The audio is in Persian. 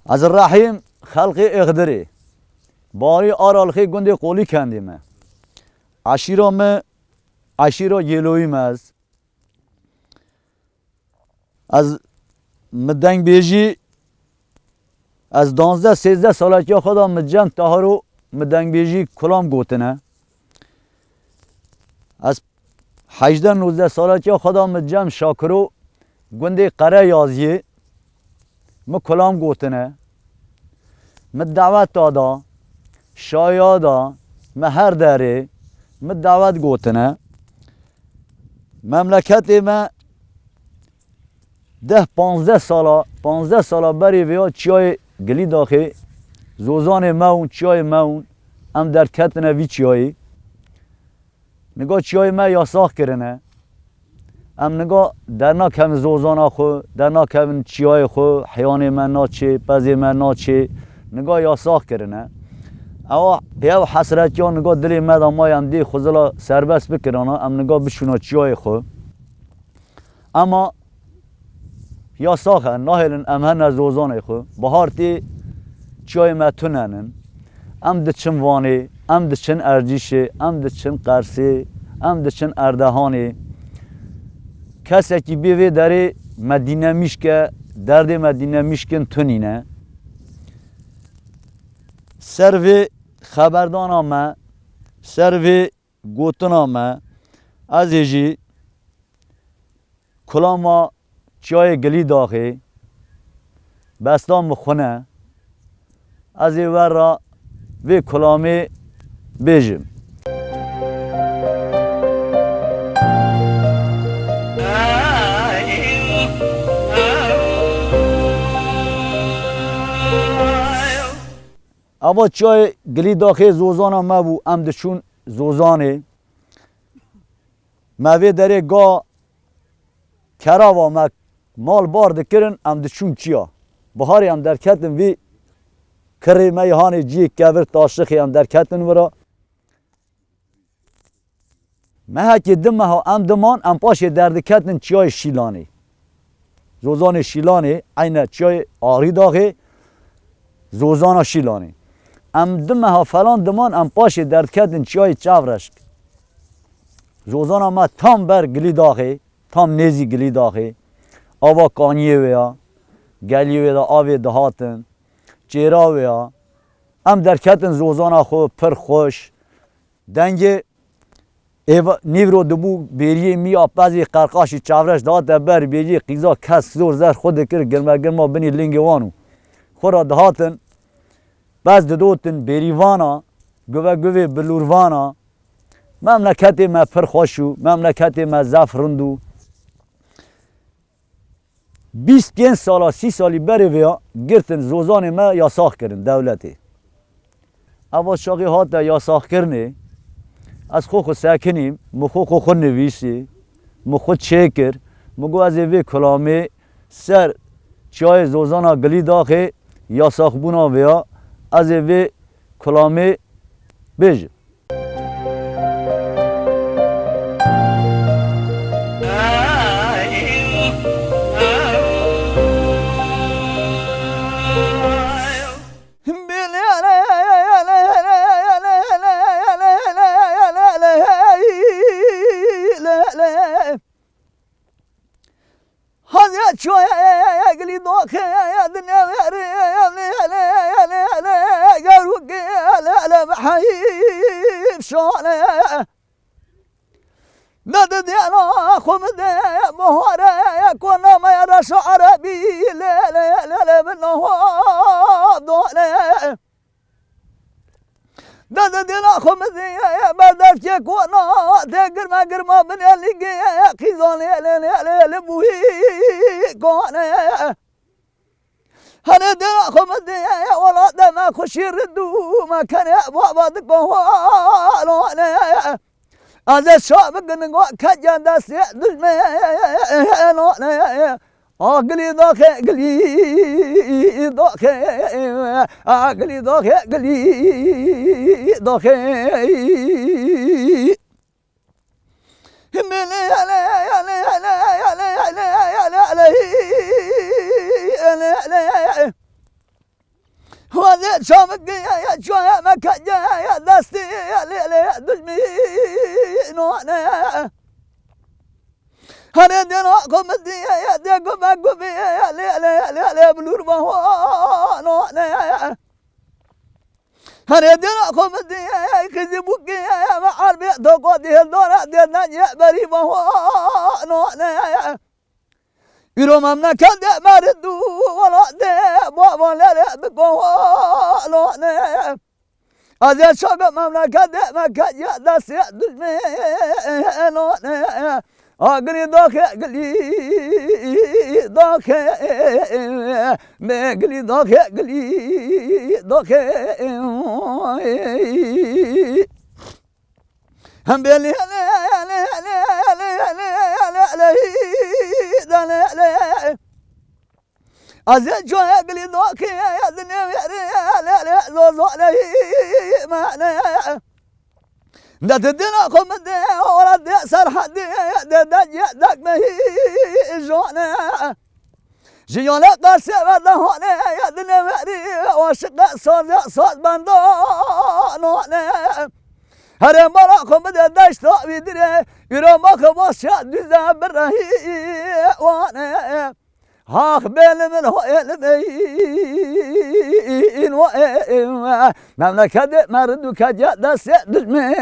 از الرحیم خلق اقدری باری آرالخی گنده قولی کندیمه عشیرا یلویم از مدنگ بیجی از 12-13 سالکی خدا مجم تاهرو مدنگ بیجی کلام گوتنه از 18-19 سالکی خدا مجم شاکرو گنده قره یازیه کلام گوتنه دعوت دادا شایادا هر داره دعوت گوتنه مملکت ما 10-15 سالا بری ویا چیای گلی داخل زوزان مون چیای مون ام در کتنه وی چیایی نگاه چیای ما یاساخ کرنه ام نگاه در ناکم زوزان خو در ناکم چیای خو حیان من ناچه پزی من ناچه نگاه یاساخ کرنه او یو حسرتیان نگاه دلی مدام ما هم دی خوزلا سربست بکرانه ام نگاه بشونا چیای خو اما یا ساخه نهیلن ام هن زوزان خو بهارتی چیای ما توننن ام دچن وانی ام دچن ارجیشه ام دچن قرسی ام دچن اردهانی کسی که بیوی داری مدینه میشکه درد مدینه میشکن تونینه سروی خبردان آمه سروی گوتن آمه از ایجی کلاما چای گلی داخل بستان مخونه از این ور را وی کلامی بیجم اما چای گلی داخل زوزانا ما بو ام دچون زوزانه موی داره گا کراوا ما مال بار دکرن ام دچون چیا بهاری ام در کتن وی کری میهانی جی کبر تاشخی ام در کتن ورا مها که دمه ها ام دمان ام پاش درد کتن چیای شیلانی زوزان شیلانی عین چای آری داخل زوزانا شیلانی ام دمه ها فلان دمان ام پاش درد کتن چیای چاورشک زوزانا ما تام بر گلی داخل تام نیزی گلی داخل آوا کانیه ویا گلی ویا آوی دهاتن چیرا ویا ام در کتن زوزانا خو پر خوش دنگ نیورو دبو بیری میا پزی قرقاشی چاورش داد بر بیری قیزا کس زور زر خود کر گرما بنی لنگوانو خورا دهاتن باز دودتن بیریوانا گوه بلوروانا مملکت ما پر خوشو مملکت ما زفرندو 25 سالا 30 سالی بری ویا گرتن زوزان ما یاساخ کردن دولتی اول شاقی هات یاساخ کرنه از خو ساکنیم مخو نویسی مخو چکر مگو از وی کلامی سر چای زوزانا گلی داخل یاساخ بونا ویا از وی کلامی بیج چوی گلی داخل دنیا گرو گل بحیب شانه ندد انا خمد بهاره كنا ما يرى عربي لا لا لا لا بالنهار دونه ندد انا خمد بدر كنا تقر ما من اللي قيزان لا لا لا لبوي كونه هذا دنا خمد ولا دما خشير ردو ما كان بابا دقوا از شاب گنگو کجان دست دلمه نه آگلی داخل گلی داخل آگلی داخل گلی داخل از شامگی یا چای مکجا یا دستی لیلی دشمی نوانه هر دینا کمدی یا دیگو مگو بی لیلی بلور بها نوانه هر دینا کمدی یا کسی بوکی یا معربی دوکو دیه دورا دیدن یا بری بها نوانه ایرو مملکت مردو ولا ده بابا لره بگوانه از شب مملکت مکت یا دست دشمنانه آگلی داخه گلی داخه گلی داخه گلی داخه هم بلی از جای گلی داخه دنیا زوزاله معنی دت دینا کمده ولا دی سرحدی دد دک مهی جانه جیانه قرصه و دهانه دنیا عاشق ساز بندانه هر مرا کمده دشت ویدره ایران ما خواست دیزه برهی وانه هاخ بين من هو المين مملكة مردو كجا دس دشمناني